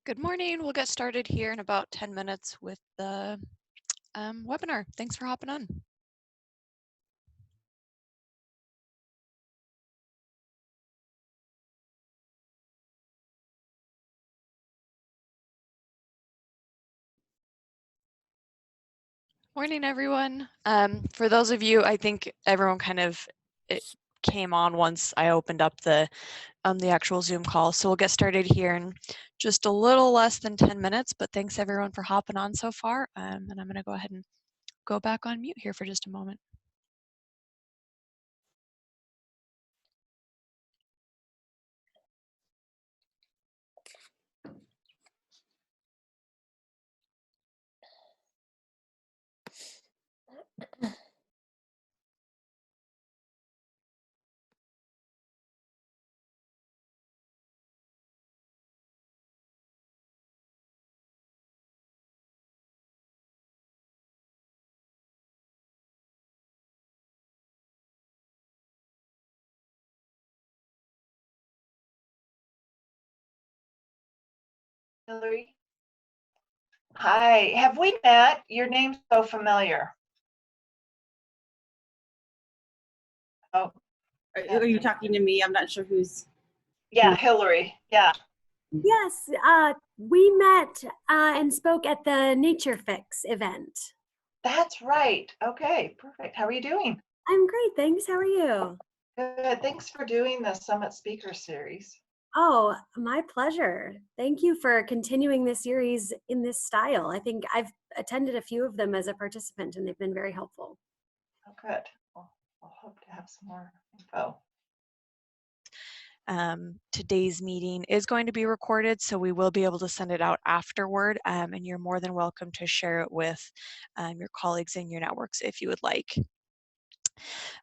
Good morning. We'll get started here in about 10 minutes with the webinar. Thanks for hopping on. Morning, everyone. For those of you, I think everyone it came on once I opened up the actual Zoom call. So we'll get started here in just a little less than 10 minutes, but thanks everyone for hopping on so far. And I'm gonna go ahead and go back on mute here for just a moment. Hilary. Hi, have we met? Your name's so familiar. Oh, Are you talking to me? I'm not sure who's. yeah, Hilary. Yeah. Yes, we met and spoke at the Nature Fix event. That's right. Okay, perfect. How are you doing? I'm great, thanks. How are you? Good. Thanks for doing the Summit Speaker Series. Oh, my pleasure. Thank you for continuing this series in this style. I think I've attended a few of them as a participant and they've been very helpful. Oh, good. Well, I'll hope to have some more info. Today's meeting is going to be recorded, so we will be able to send it out afterward, and you're more than welcome to share it with your colleagues in your networks if you would like.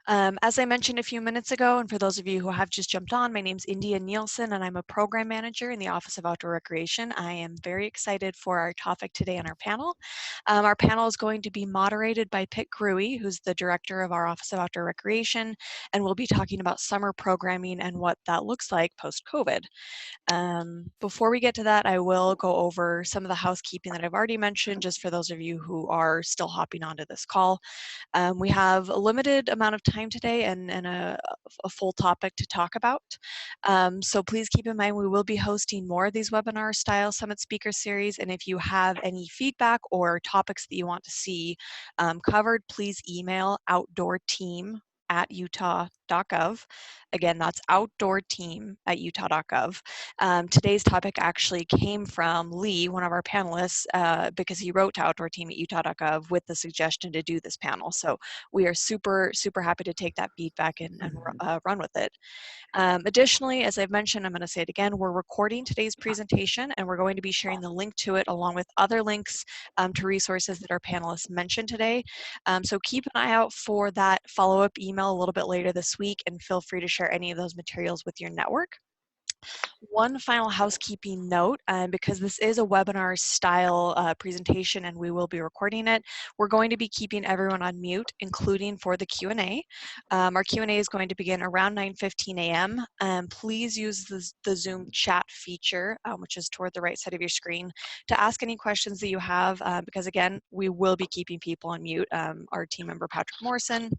As I mentioned a few minutes ago, and for those of you who have just jumped on, my name's India Nielsen, and I'm a program manager in the Office of Outdoor Recreation. I am very excited for our topic today on our panel. Our panel is going to be moderated by Pitt, who's the director of our Office of Outdoor Recreation, and we'll be talking about summer programming and what that looks like post-COVID. Before we get to that, I will go over some of the housekeeping that I've already mentioned, just for those of you who are still hopping onto this call. We have a limited amount of time today and a full topic to talk about. So please keep in mind we will be hosting more of these webinar style Summit Speaker Series, and if you have any feedback or topics that you want to see covered, please email outdoorteam@utah.gov. Again, that's outdoorteam@utah.gov. Today's topic actually came from Lee, one of our panelists, because he wrote to outdoorteam@utah.gov with the suggestion to do this panel. So we are super, super happy to take that feedback and run with it. Additionally, as I've mentioned, I'm going to say it again, we're recording today's presentation and we're going to be sharing the link to it along with other links to resources that our panelists mentioned today. So keep an eye out for that follow-up email a little bit later this week and feel free to share any of those materials with your network. One final housekeeping note, because this is a webinar style presentation and we will be recording it, we're going to be keeping everyone on mute, including for the Q&A. Our Q&A is going to begin around 9:15 a.m. Please use the Zoom chat feature, which is toward the right side of your screen, to ask any questions that you have, because again, we will be keeping people on mute. Our team member, Patrick Morrison,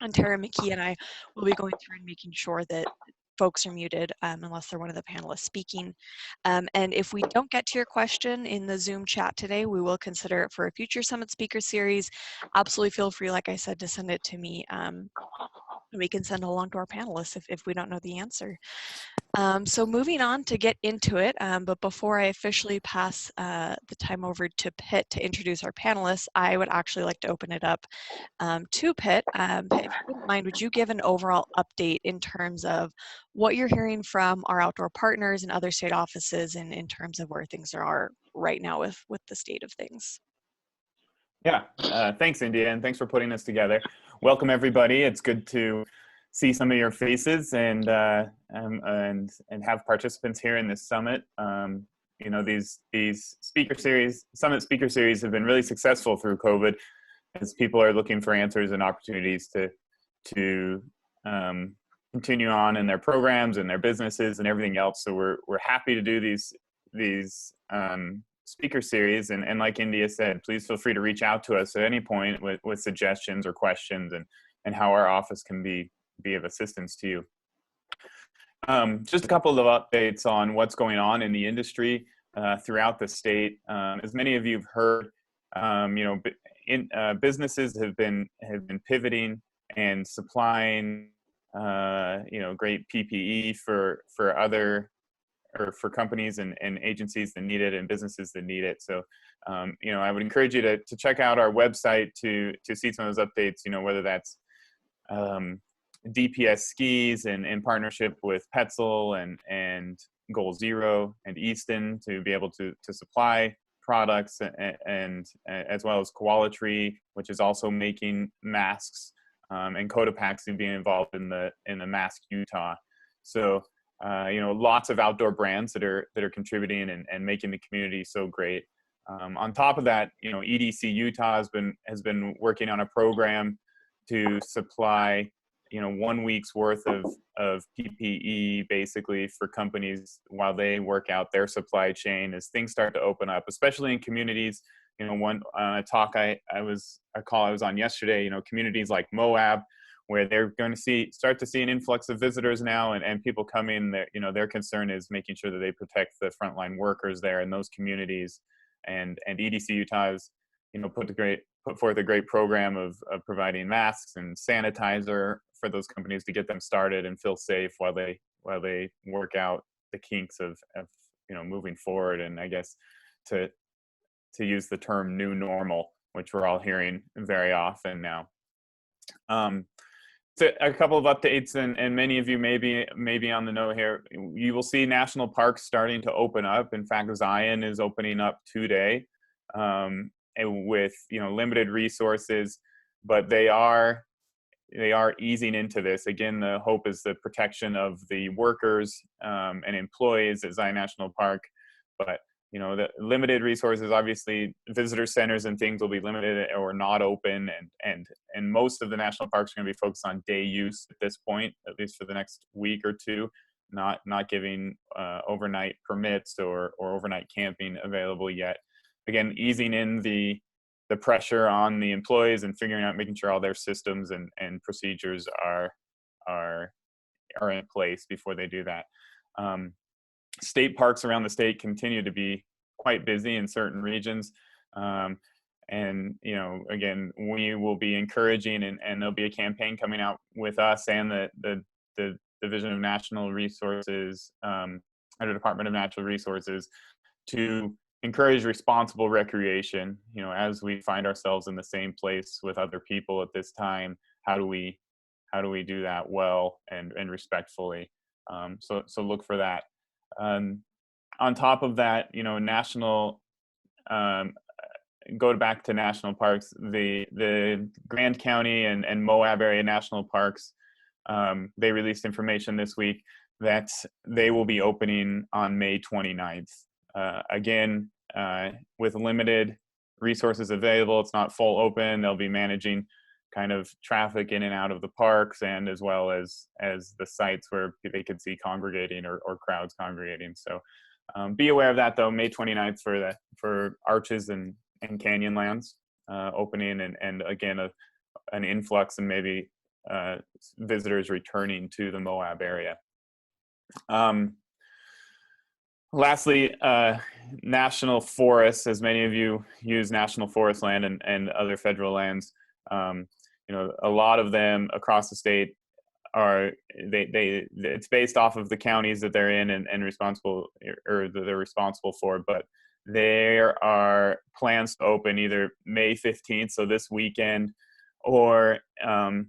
and Tara McKee and I will be going through and making sure that folks are muted unless they're one of the panelists speaking. And if we don't get to your question in the Zoom chat today, we will consider it for a future Summit Speaker Series. Absolutely feel free, like I said, to send it to me. We can send it along to our panelists if we don't know the answer. So moving on to get into it, but before I officially pass the time over to Pitt to introduce our panelists, I would actually like to open it up to Pitt. Pitt, if you wouldn't mind, would you give an overall update in terms of what you're hearing from our outdoor partners and other state offices in terms of where things are right now with the state of things? Yeah, thanks, India, and thanks for putting this together. Welcome, everybody. It's good to see some of your faces and have participants here in this summit. You know, these speaker series, Summit Speaker Series, have been really successful through COVID, as people are looking for answers and opportunities to continue on in their programs and their businesses and everything else. So we're happy to do these speaker series. And like India said, please feel free to reach out to us at any point with suggestions or questions and how our office can be of assistance to you. Just a couple of updates on what's going on in the industry throughout the state. As many of you have heard, businesses have been pivoting and supplying great PPE for companies and agencies that need it and businesses that need it. So I would encourage you to check out our website to see some of those updates, whether that's DPS skis and in partnership with Petzl and Goal Zero and Easton to be able to supply products, and as well as Koalatry, which is also making masks, and Cotopaxi being involved in the Mask Utah. So lots of outdoor brands that are contributing and making the community so great. On top of that, EDC Utah has been working on a program to supply 1 week's worth of PPE basically for companies while they work out their supply chain as things start to open up, especially in communities. One talk I was on yesterday, communities like Moab, where they're going to start to see an influx of visitors now and people coming there. Their concern is making sure that they protect the frontline workers there in those communities. And EDC Utah has, put forth a great program of providing masks and sanitizer for those companies to get them started and feel safe while they work out the kinks of moving forward. And I guess to use the term new normal, which we're all hearing very often now. So a couple of updates, and many of you may be on the know here. You will see national parks starting to open up. In fact, Zion is opening up today with limited resources, but they are easing into this. Again, the hope is the protection of the workers and employees at Zion National Park, but the limited resources, obviously visitor centers and things will be limited or not open, and most of the national parks are going to be focused on day use at this point, at least for the next week or two, not giving overnight permits or overnight camping available yet. Again, easing in the pressure on the employees and making sure all their systems and procedures are in place before they do that. State parks around the state continue to be quite busy in certain regions. And, again, we will be encouraging, and there'll be a campaign coming out with us and the Division of Natural Resources, under Department of Natural Resources, to encourage responsible recreation. As we find ourselves in the same place with other people at this time, how do we do that well and respectfully? So look for that. On top of that, go back to national parks, the Grand County and Moab area national parks, they released information this week that they will be opening on May 29th. Again, with limited resources available, it's not full open. They'll be managing kind of traffic in and out of the parks, and as well as the sites where they could see congregating or crowds congregating. So be aware of that, though. May 29th for Arches and Canyonlands opening, and again an influx and maybe visitors returning to the Moab area. Lastly, national forests, as many of you use national forest land and other federal lands, a lot of them across the state it's based off of the counties that they're in and responsible, or that they're responsible for, but there are plans to open either May 15th, so this weekend, or the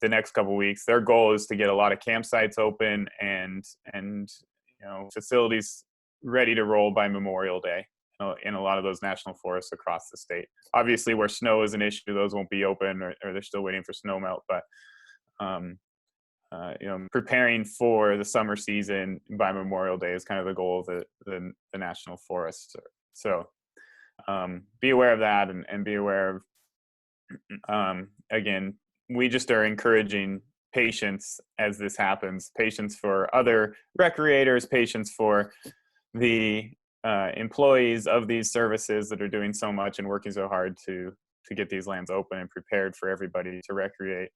next couple of weeks. Their goal is to get a lot of campsites open and facilities ready to roll by Memorial Day in a lot of those national forests across the state. Obviously, where snow is an issue, those won't be open, or they're still waiting for snow melt, but preparing for the summer season by Memorial Day is kind of the goal of the national forests. So be aware of that, and be aware of, again, we just are encouraging patience as this happens, patience for other recreators, patience for the employees of these services that are doing so much and working so hard to get these lands open and prepared for everybody to recreate.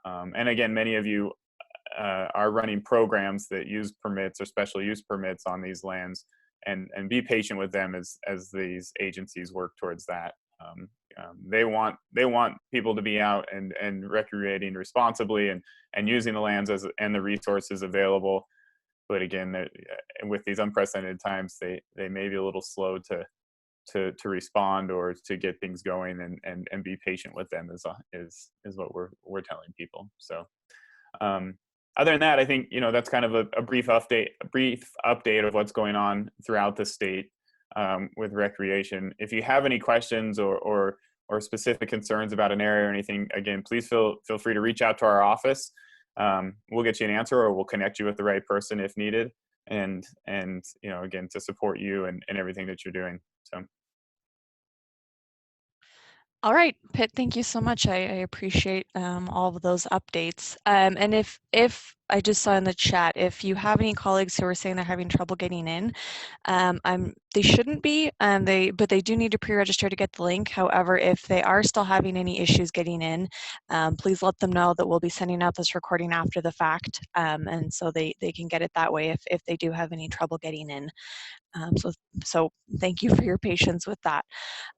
And again, many of you are running programs that use permits or special use permits on these lands, and be patient with them as these agencies work towards that. They want people to be out and recreating responsibly and using the lands and the resources available. But again, with these unprecedented times, they may be a little slow to respond or to get things going, and be patient with them is what we're telling people. So other than that, I think, that's kind of a brief update of what's going on throughout the state with recreation. If you have any questions or specific concerns about an area or anything, again, please feel free to reach out to our office. We'll get you an answer, or we'll connect you with the right person if needed. And again, to support you and everything that you're doing. So. All right, Pitt, thank you so much. I appreciate all of those updates. And if I just saw in the chat, if you have any colleagues who are saying they're having trouble getting in, they shouldn't be, but they do need to pre-register to get the link. However, if they are still having any issues getting in, please let them know that we'll be sending out this recording after the fact, and so they can get it that way if they do have any trouble getting in. So thank you for your patience with that.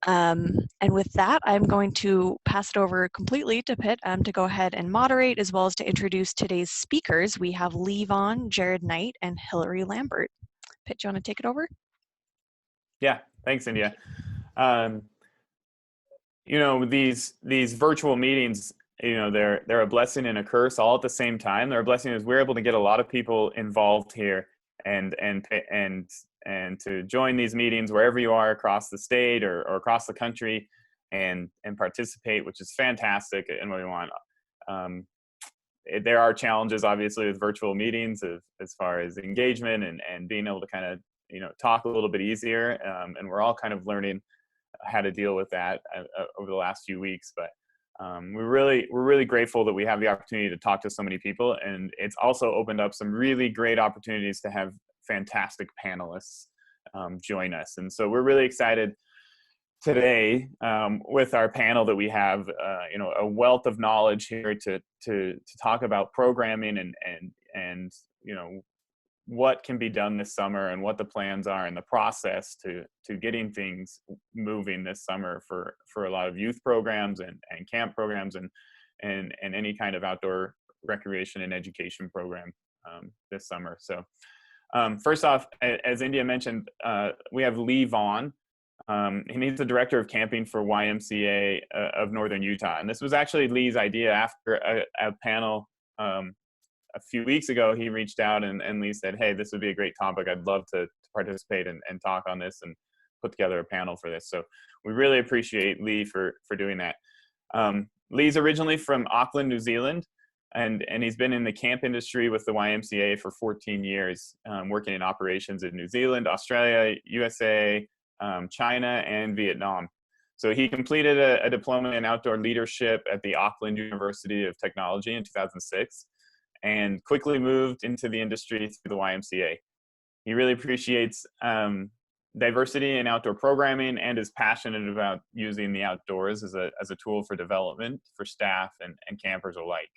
And with that, I'm going to pass it over completely to Pitt to go ahead and moderate, as well as to introduce today's speakers. We have Vaughan, Jared Knight, and Hilary Lambert. Pitt, do you want to take it over? Yeah, thanks, India. These virtual meetings, they're a blessing and a curse all at the same time. They're a blessing as we're able to get a lot of people involved here and to join these meetings wherever you are across the state or across the country and participate, which is fantastic and what we want. There are challenges, obviously, with virtual meetings as far as engagement and being able to kind of, talk a little bit easier. And we're all kind of learning how to deal with that over the last few weeks. But we're really grateful that we have the opportunity to talk to so many people. And it's also opened up some really great opportunities to have fantastic panelists join us. And so we're really excited today with our panel that we have, a wealth of knowledge here to talk about programming and what can be done this summer and what the plans are and the process to getting things moving this summer for a lot of youth programs and camp programs and any kind of outdoor recreation and education program this summer. So first off, as India mentioned, we have Vaughan. He's the director of camping for YMCA of Northern Utah. And this was actually Lee's idea after a panel a few weeks ago. He reached out and Lee said, hey, this would be a great topic. I'd love to participate and talk on this and put together a panel for this. So we really appreciate Lee for doing that. Lee's originally from Auckland, New Zealand, and he's been in the camp industry with the YMCA for 14 years, working in operations in New Zealand, Australia, USA, China, and Vietnam. So he completed a diploma in outdoor leadership at the Auckland University of Technology in 2006 and quickly moved into the industry through the YMCA. He really appreciates diversity in outdoor programming and is passionate about using the outdoors as a tool for development for staff and campers alike.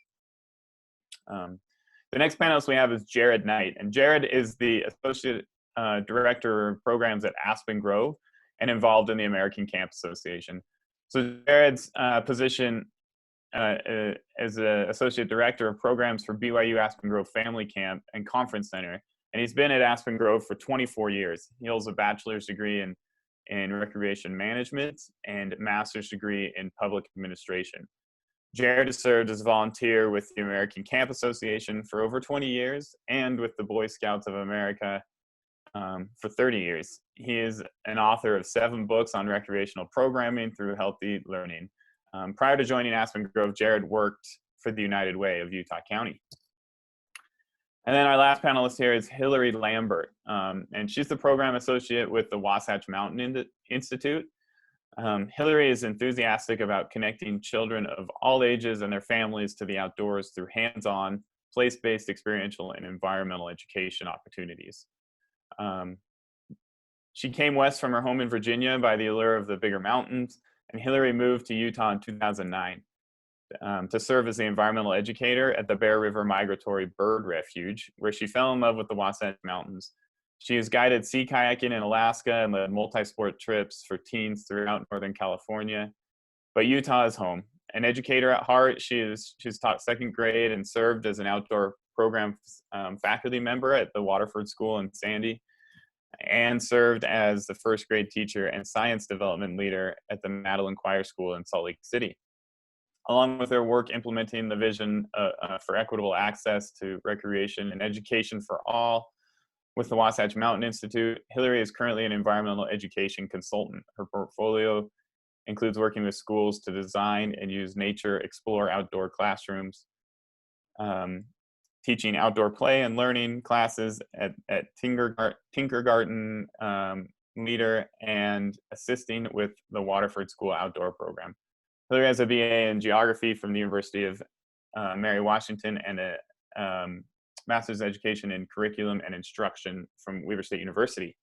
The next panelist we have is Jared Knight, and Jared is the Associate Director of Programs at Aspen Grove and involved in the American Camp Association. So Jared's position as an Associate Director of Programs for BYU Aspen Grove Family Camp and Conference Center, and he's been at Aspen Grove for 24 years. He holds a bachelor's degree in recreation management and master's degree in public administration. Jared has served as a volunteer with the American Camp Association for over 20 years and with the Boy Scouts of America for 30 years. He is an author of 7 books on recreational programming through healthy learning. Prior to joining Aspen Grove, Jared worked for the United Way of Utah County. And then our last panelist here is Hilary Lambert, and she's the program associate with the Wasatch Mountain Institute. Hilary is enthusiastic about connecting children of all ages and their families to the outdoors through hands-on, place-based experiential and environmental education opportunities. She came west from her home in Virginia by the allure of the bigger mountains, and Hilary moved to Utah in 2009 to serve as the environmental educator at the Bear River Migratory Bird Refuge, where she fell in love with the Wasatch Mountains. She has guided sea kayaking in Alaska and led multi-sport trips for teens throughout Northern California. But Utah is home. An educator at heart, she's taught second grade and served as an outdoor program faculty member at the Waterford School in Sandy, and served as the first grade teacher and science development leader at the Madeline Choir School in Salt Lake City. Along with her work implementing the vision for equitable access to recreation and education for all with the Wasatch Mountain Institute, Hilary is currently an environmental education consultant. Her portfolio includes working with schools to design and use nature explore outdoor classrooms, teaching outdoor play and learning classes at Tinkergarten leader, and assisting with the Waterford School outdoor program. Hilary has a BA in geography from the University of Mary Washington and a master's education in curriculum and instruction from Weber State University.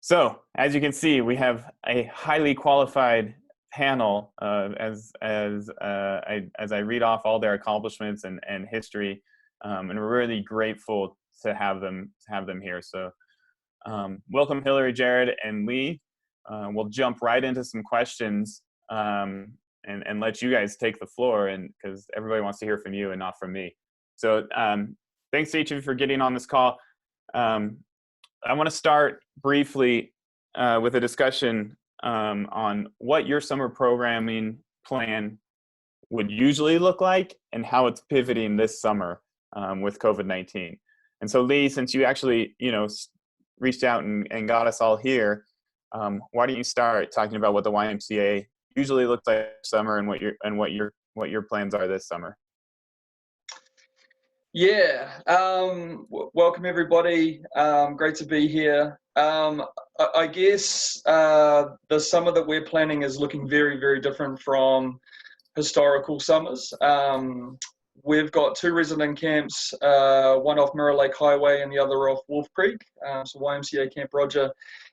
So, as you can see, we have a highly qualified panel as I read off all their accomplishments and history, and we're really grateful to have them here. So, welcome Hilary, Jared, and Lee. We'll jump right into some questions and let you guys take the floor, and because everybody wants to hear from you and not from me. So, thanks to each of you for getting on this call. I want to start briefly with a discussion on what your summer programming plan would usually look like and how it's pivoting this summer with COVID-19. And so Lee, since you actually, reached out and got us all here, why don't you start talking about what the YMCA usually looks like this summer and what your plans are this summer? Yeah, welcome everybody. Great to be here. I guess the summer that we're planning is looking very, very different from historical summers. We've got 2 resident camps, one off Mirror Lake Highway and the other off Wolf Creek, so YMCA Camp Roger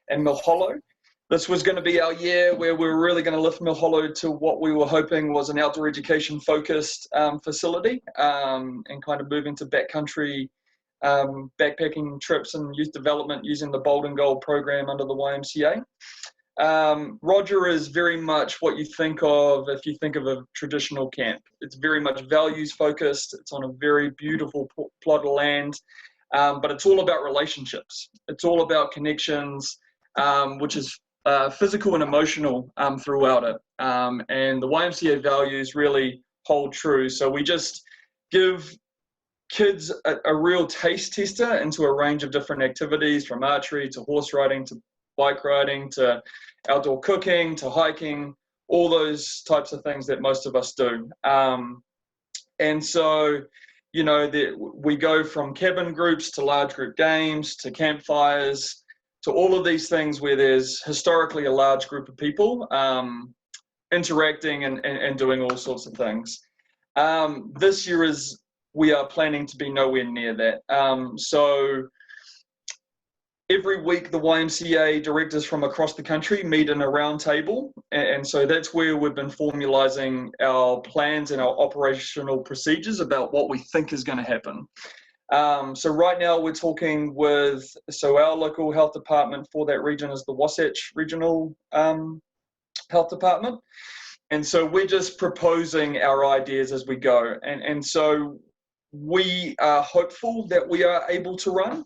and Mill Hollow. This was going to be our year where we were really going to lift Mill Hollow to what we were hoping was an outdoor education focused facility, and kind of move into backcountry backpacking trips and youth development using the Bold and Gold program under the YMCA. Roger is very much what you think of if you think of a traditional camp. It's very much values focused. It's on a very beautiful plot of land, but it's all about relationships. It's all about connections, which is physical and emotional throughout it, and the YMCA values really hold true. So we just give kids a real taste tester into a range of different activities, from archery to horse riding to bike riding to outdoor cooking to hiking, all those types of things that most of us do. And so, we go from cabin groups to large group games to campfires to all of these things where there's historically a large group of people interacting and doing all sorts of things. This year we are planning to be nowhere near that. So every week the YMCA directors from across the country meet in a round table, and so that's where we've been formalizing our plans and our operational procedures about what we think is going to happen. So right now we're talking with, our local health department for that region is the Wasatch Regional Health Department. And so we're just proposing our ideas as we go. And so we are hopeful that we are able to run.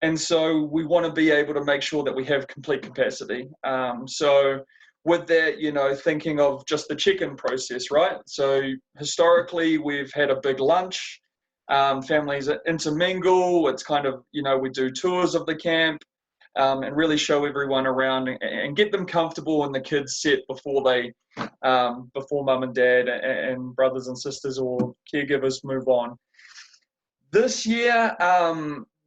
And so we want to be able to make sure that we have complete capacity. So with that, thinking of just the check-in process, right? So historically we've had a big lunch. Families intermingle. It's kind of, we do tours of the camp and really show everyone around and get them comfortable and the kids set before mum and dad and brothers and sisters or caregivers move on. This year,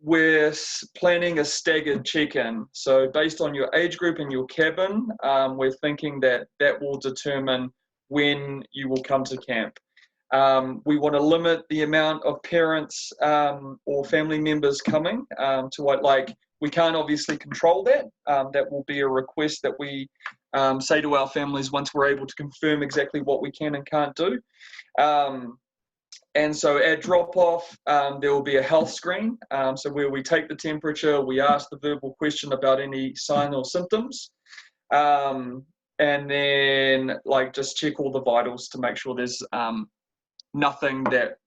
we're planning a staggered check-in. So based on your age group and your cabin, we're thinking that will determine when you will come to camp. We want to limit the amount of parents or family members coming to we can't obviously control that. That will be a request that we say to our families once we're able to confirm exactly what we can and can't do. And so at drop-off, there will be a health screen. So where we take the temperature, we ask the verbal question about any sign or symptoms. And then just check all the vitals to make sure there's nothing that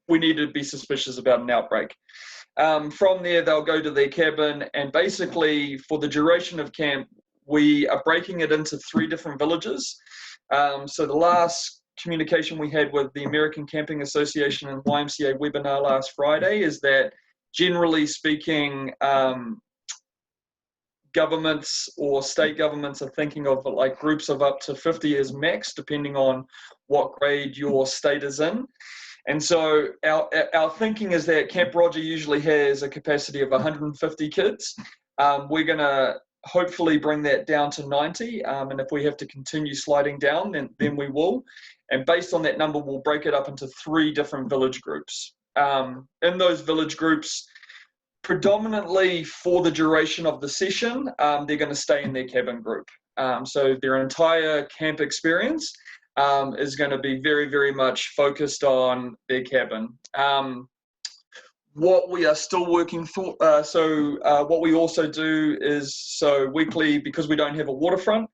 we need to be suspicious about an outbreak. From there, they'll go to their cabin, and basically for the duration of camp, we are breaking it into 3 different villages. So the last communication we had with the American Camping Association and YMCA webinar last Friday is that, generally speaking, governments or state governments are thinking of groups of up to 50 as max, depending on what grade your state is in. And so our thinking is that Camp Roger usually has a capacity of 150 kids. We're going to hopefully bring that down to 90, and if we have to continue sliding down, then we will. And based on that number, we'll break it up into 3 different village groups. In those village groups, predominantly for the duration of the session, they're going to stay in their cabin group. So their entire camp experience is going to be very, very much focused on their cabin. What we are still working for, what we also do is, so weekly, because we don't have a waterfront,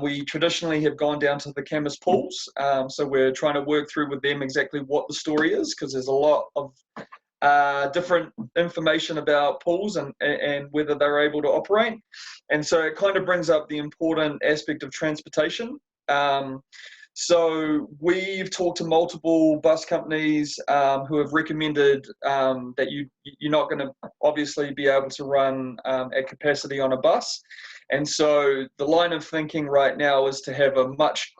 we traditionally have gone down to the campus pools. So we're trying to work through with them exactly what the story is, because there's a lot of different information about pools and whether they're able to operate. And so it kind of brings up the important aspect of transportation. So we've talked to multiple bus companies who have recommended that you're not going to obviously be able to run at capacity on a bus. And so the line of thinking right now is to have a much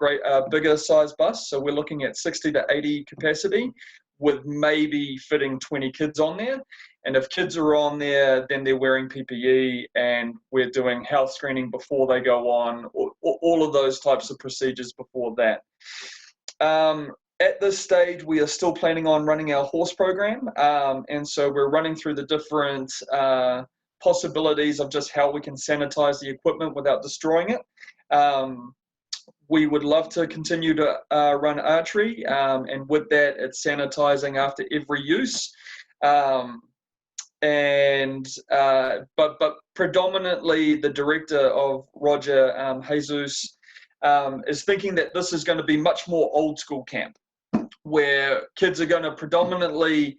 bigger size bus. So we're looking at 60 to 80 capacity, with maybe fitting 20 kids on there. And if kids are on there, then they're wearing PPE, and we're doing health screening before they go on, all of those types of procedures before that. At this stage, we are still planning on running our horse program. And so we're running through the different possibilities of just how we can sanitize the equipment without destroying it. We would love to continue to run archery, and with that, it's sanitizing after every use. But predominantly, the director of Roger, Jesus, is thinking that this is going to be much more old school camp, where kids are going to predominantly,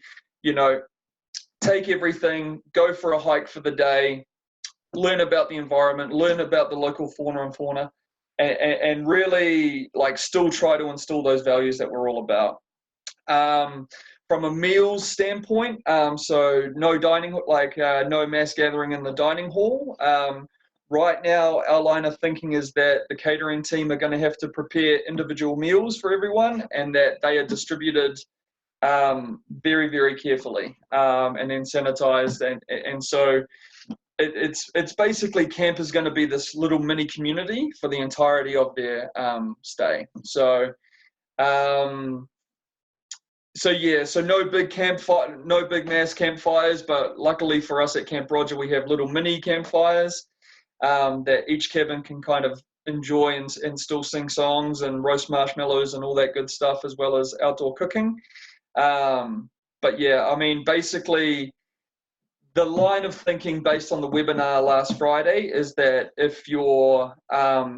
take everything, go for a hike for the day, learn about the environment, learn about the local fauna, and really still try to instill those values that we're all about. From a meals standpoint, so no dining, no mass gathering in the dining hall. Right now, our line of thinking is that the catering team are going to have to prepare individual meals for everyone, and that they are distributed very, very carefully, and then sanitized. And so it's basically, camp is going to be this little mini community for the entirety of their stay. So no big campfire, no big mass campfires, but luckily for us at Camp Roger, we have little mini campfires that each cabin can kind of enjoy and still sing songs and roast marshmallows and all that good stuff, as well as outdoor cooking. But yeah, I mean, basically, the line of thinking based on the webinar last Friday is that if you're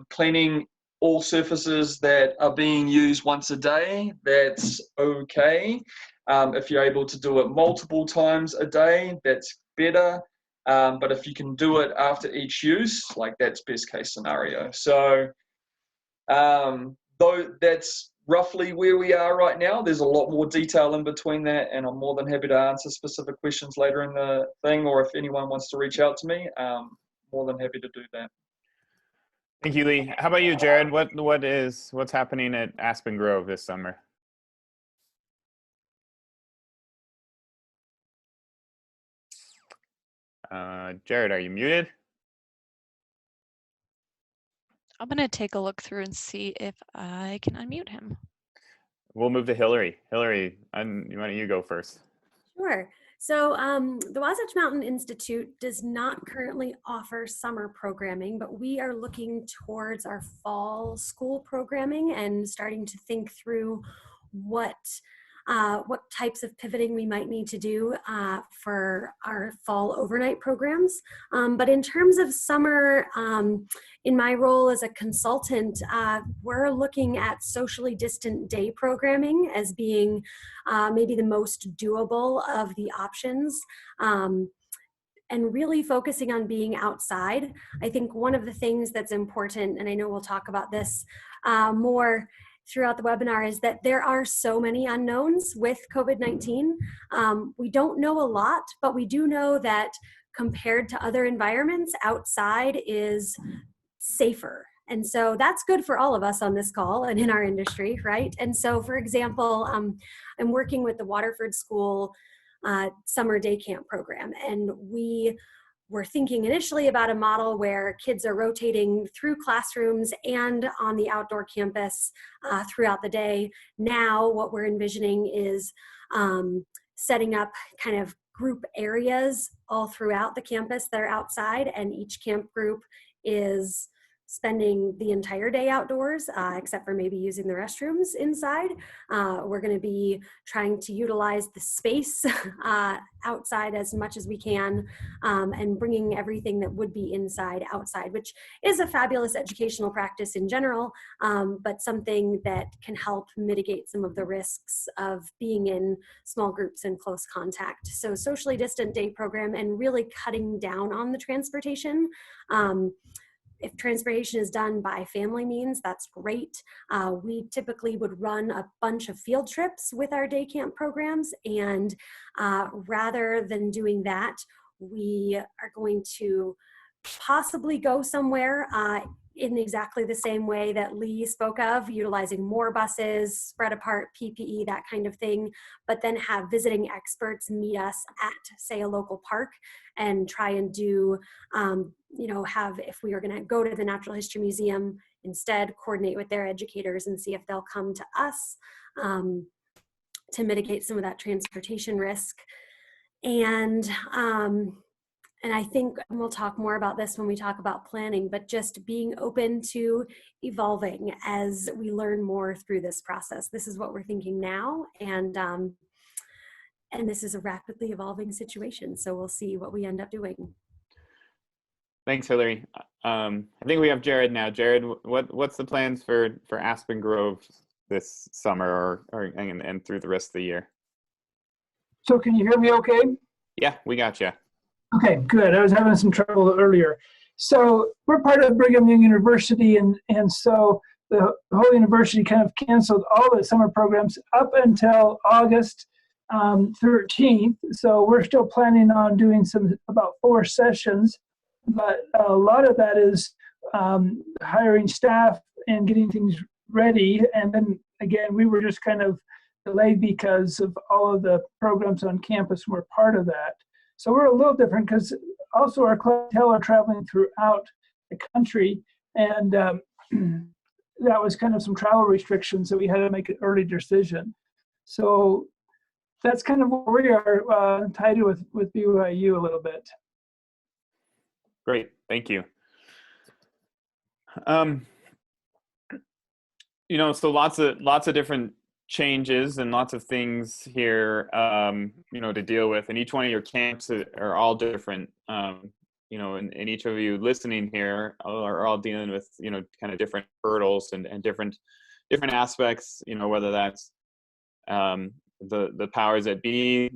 cleaning all surfaces that are being used once a day, that's okay. If you're able to do it multiple times a day, that's better. But if you can do it after each use, that's best case scenario. So though that's roughly where we are right now, there's a lot more detail in between that, and I'm more than happy to answer specific questions later in the thing, or if anyone wants to reach out to me, more than happy to do that. Thank you, Lee. How about you, Jared? What's happening at Aspen Grove this summer? Jared, are you muted? I'm going to take a look through and see if I can unmute him. We'll move to Hilary. Hilary, why don't you go first? Sure. So the Wasatch Mountain Institute does not currently offer summer programming, but we are looking towards our fall school programming and starting to think through what types of pivoting we might need to do for our fall overnight programs. But in terms of summer, in my role as a consultant, we're looking at socially distant day programming as being maybe the most doable of the options. And really focusing on being outside. I think one of the things that's important, and I know we'll talk about this more throughout the webinar, is that there are so many unknowns with COVID-19. We don't know a lot, but we do know that compared to other environments, outside is safer. And so that's good for all of us on this call and in our industry, right? And so, for example, I'm working with the Waterford School summer day camp program, and we were thinking initially about a model where kids are rotating through classrooms and on the outdoor campus throughout the day. Now what we're envisioning is setting up kind of group areas all throughout the campus that are outside, and each camp group is spending the entire day outdoors, except for maybe using the restrooms inside. We're going to be trying to utilize the space outside as much as we can, and bringing everything that would be inside outside, which is a fabulous educational practice in general, but something that can help mitigate some of the risks of being in small groups and close contact. So socially distant day program and really cutting down on the transportation. If transportation is done by family means, that's great. We typically would run a bunch of field trips with our day camp programs, and rather than doing that, we are going to possibly go somewhere in exactly the same way that Lee spoke of, utilizing more buses, spread apart PPE, that kind of thing, but then have visiting experts meet us at, say, a local park and try and do, have, if we were going to go to the Natural History Museum, instead coordinate with their educators and see if they'll come to us to mitigate some of that transportation risk. And I think we'll talk more about this when we talk about planning, but just being open to evolving as we learn more through this process. This is what we're thinking now, and this is a rapidly evolving situation, so we'll see what we end up doing. Thanks, Hilary. I think we have Jared now. Jared, what's the plans for Aspen Grove this summer and through the rest of the year? So can you hear me okay? Yeah, we got you. Okay, good. I was having some trouble earlier. So we're part of Brigham Young University, and so the whole university kind of canceled all the summer programs up until August 13th. So we're still planning on doing about 4 sessions, but a lot of that is hiring staff and getting things ready. And then again, we were just kind of delayed because of all of the programs on campus were part of that. So we're a little different because also our clientele are traveling throughout the country, and that was kind of some travel restrictions, so we had to make an early decision. So that's kind of where we are tied with BYU a little bit. Great, thank you. So lots of different changes and lots of things here, to deal with, and each one of your camps are all different, and each of you listening here are all dealing with, kind of different hurdles and different aspects, whether that's the powers that be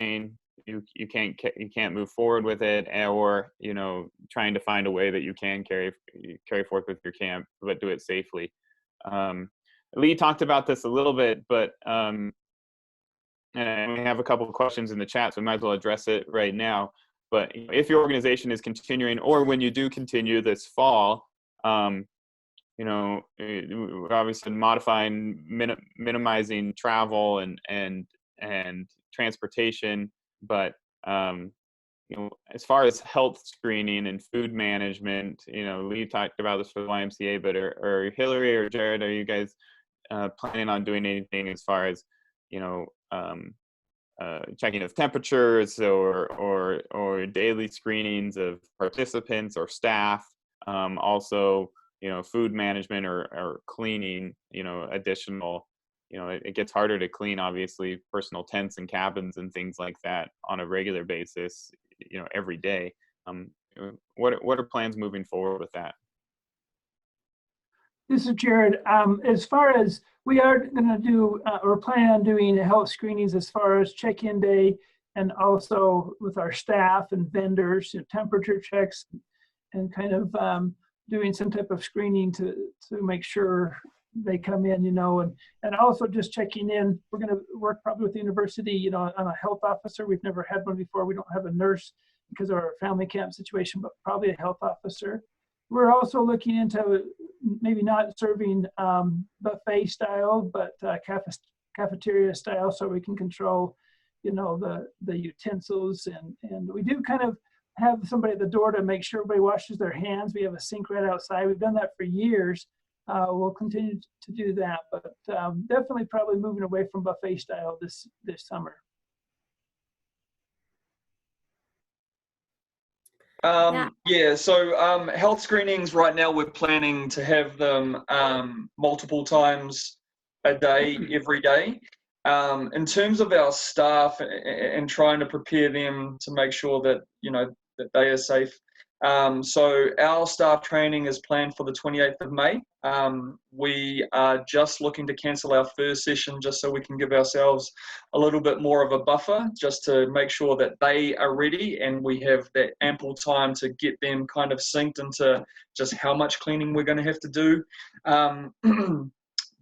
saying you can't move forward with it, or trying to find a way that you can carry forth with your camp but do it safely. Lee talked about this a little bit, but and we have a couple of questions in the chat, so we might as well address it right now. But if your organization is continuing, or when you do continue this fall, we're obviously modifying, minimizing travel and transportation, but as far as health screening and food management, Lee talked about this for the YMCA, but are Hilary or Jared, are you guys planning on doing anything as far as checking of temperatures or daily screenings of participants or staff. Also, food management or cleaning, additional, it gets harder to clean, obviously, personal tents and cabins and things like that on a regular basis, every day. What are plans moving forward with that? This is Jared. As far as we are going to do, we're planning on doing health screenings as far as check-in day, and also with our staff and vendors, temperature checks, and kind of doing some type of screening to make sure they come in, and also just checking in. We're going to work probably with the university, on a health officer. We've never had one before. We don't have a nurse because of our family camp situation, but probably a health officer. We're also looking into maybe not serving buffet style, but cafeteria style, so we can control, the utensils, and we do kind of have somebody at the door to make sure everybody washes their hands. We have a sink right outside. We've done that for years. We'll continue to do that, but definitely probably moving away from buffet style this summer. So health screenings right now, we're planning to have them multiple times a day, every day. In terms of our staff and trying to prepare them to make sure that, that they are safe. So our staff training is planned for the 28th of May. We are just looking to cancel our first session just so we can give ourselves a little bit more of a buffer, just to make sure that they are ready and we have that ample time to get them kind of synced into just how much cleaning we're going to have to do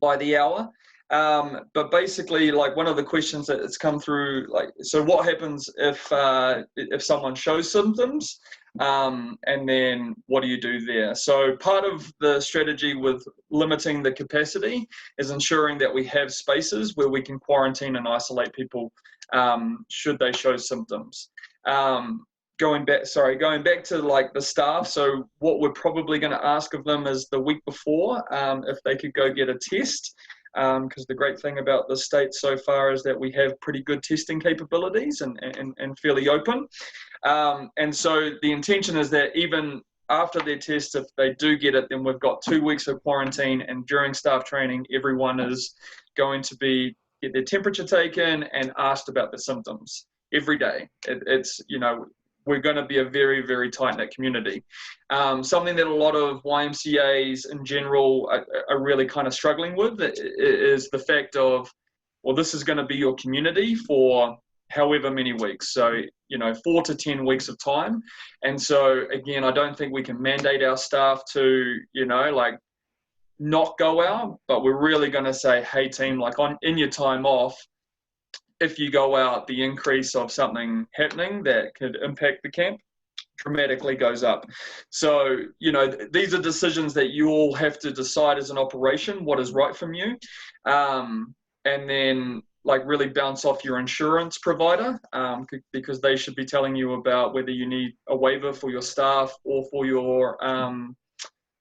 by the hour. But basically, like, one of the questions that has come through, like, so what happens if someone shows symptoms, and then what do you do there? So part of the strategy with limiting the capacity is ensuring that we have spaces where we can quarantine and isolate people should they show symptoms. Going back to like the staff, so what we're probably going to ask of them is the week before if they could go get a test. Because the great thing about the state so far is that we have pretty good testing capabilities and fairly open. And so the intention is that even after their test, if they do get it, then we've got 2 weeks of quarantine, and during staff training, everyone is going to get their temperature taken and asked about the symptoms every day. It's we're going to be a very, very tight-knit community. Something that a lot of YMCAs in general are really kind of struggling with is the fact of, well, this is going to be your community for however many weeks. So, 4 to 10 weeks of time. And so, again, I don't think we can mandate our staff to, not go out, but we're really going to say, hey, team, in your time off, if you go out, the increase of something happening that could impact the camp dramatically goes up. So, these are decisions that you all have to decide as an operation, what is right from you. And then really bounce off your insurance provider, because they should be telling you about whether you need a waiver for your staff or for your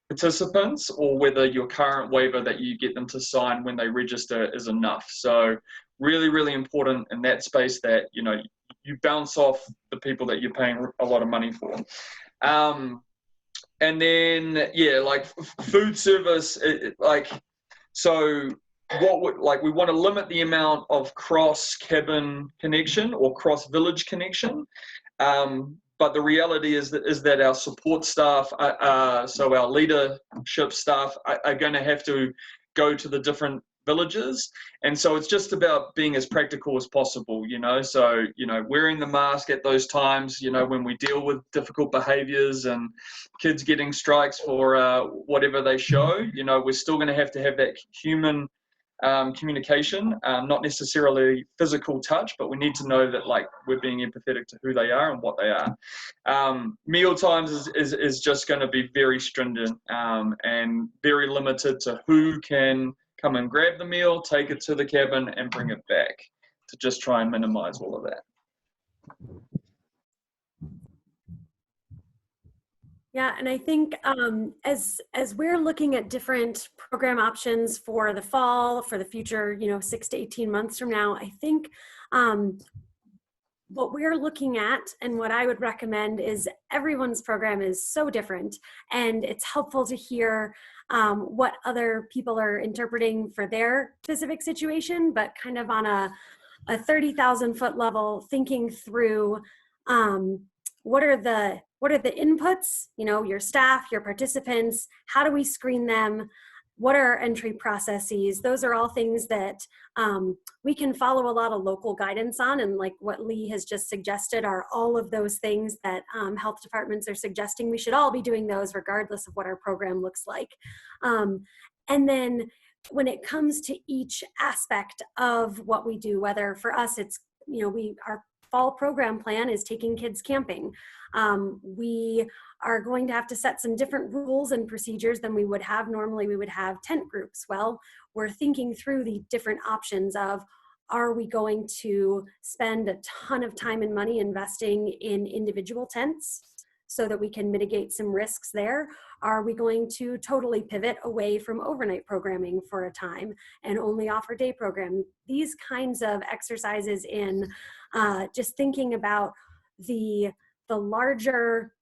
participants, or whether your current waiver that you get them to sign when they register is enough. So really, really important in that space that, you bounce off the people that you're paying a lot of money for. And then, food service, so we want to limit the amount of cross-cabin connection or cross-village connection. But the reality is that our support staff, so our leadership staff, are going to have to go to the different villages. And so it's just about being as practical as possible, so, wearing the mask at those times, when we deal with difficult behaviors and kids getting strikes for whatever they show, we're still going to have that human communication, not necessarily physical touch, but we need to know that we're being empathetic to who they are and what they are. Meal times is just going to be very stringent and very limited to who can come and grab the meal, take it to the cabin and bring it back, to just try and minimize all of that. Yeah, and I think as we're looking at different program options for the fall, for the future, 6 to 18 months from now, I think what we're looking at and what I would recommend is everyone's program is so different, and it's helpful to hear what other people are interpreting for their specific situation, but kind of on a 30,000 foot level, thinking through what are the inputs, you know, your staff, your participants, how do we screen them? What are our entry processes? Those are all things that we can follow a lot of local guidance on, and like what Lee has just suggested are all of those things that health departments are suggesting. We should all be doing those regardless of what our program looks like. And then when it comes to each aspect of what we do, whether for us it's, you know, our fall program plan is taking kids camping. We are going to have to set some different rules and procedures than we would have. Normally we would have tent groups. Well, we're thinking through the different options of, are we going to spend a ton of time and money investing in individual tents so that we can mitigate some risks there? Are we going to totally pivot away from overnight programming for a time and only offer day programming? These kinds of exercises in just thinking about the larger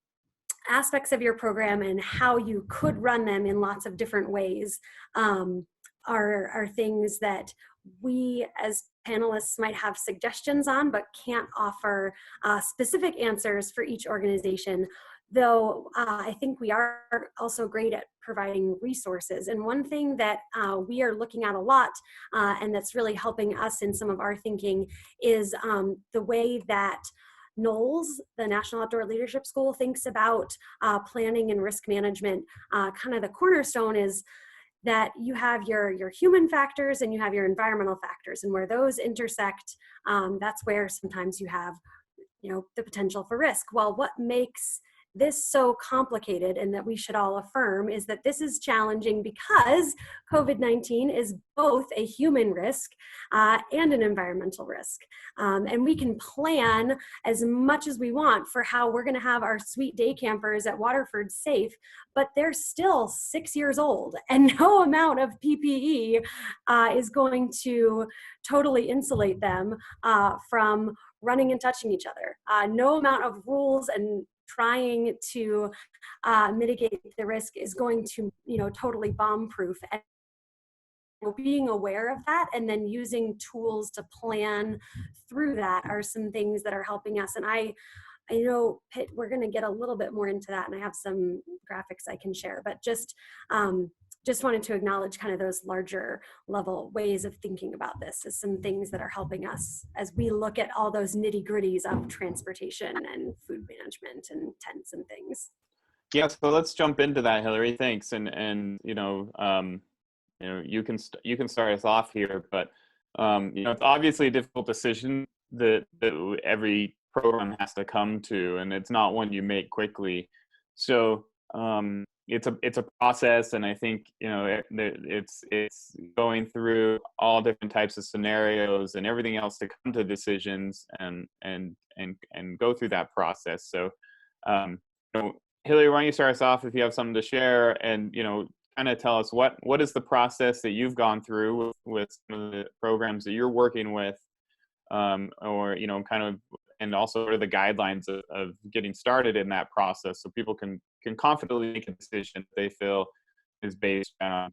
aspects of your program and how you could run them in lots of different ways are things that we as panelists might have suggestions on, but can't offer specific answers for each organization. Though I think we are also great at providing resources. And one thing that we are looking at a lot and that's really helping us in some of our thinking is the way that NOLS, the National Outdoor Leadership School, thinks about planning and risk management. Kind of the cornerstone is that you have your human factors and you have your environmental factors, and where those intersect, that's where sometimes you have, you know, the potential for risk. Well, what makes this so complicated and that we should all affirm is that this is challenging because COVID-19 is both a human risk and an environmental risk. And we can plan as much as we want for how we're going to have our sweet day campers at Waterford safe, but they're still 6 years old, and no amount of PPE is going to totally insulate them from running and touching each other. No amount of rules and trying to mitigate the risk is going to, you know, totally bomb-proof. And being aware of that and then using tools to plan through that are some things that are helping us. And I know, Pitt, we're going to get a little bit more into that, and I have some graphics I can share, but just wanted to acknowledge kind of those larger level ways of thinking about this as some things that are helping us as we look at all those nitty gritties of transportation and food management and tents and things. Yeah, so let's jump into that, Hilary. Thanks, and you know, you can start us off here, but you know, it's obviously a difficult decision that every program has to come to, and it's not one you make quickly. So it's a process, and I think, you know, it's going through all different types of scenarios and everything else to come to decisions and go through that process. So you know, Hilary, why don't you start us off if you have something to share, and, you know, kind of tell us what is the process that you've gone through with some of the programs that you're working with, or, you know, kind of, and also what are the guidelines of getting started in that process so people can confidently make a decision they feel is based on,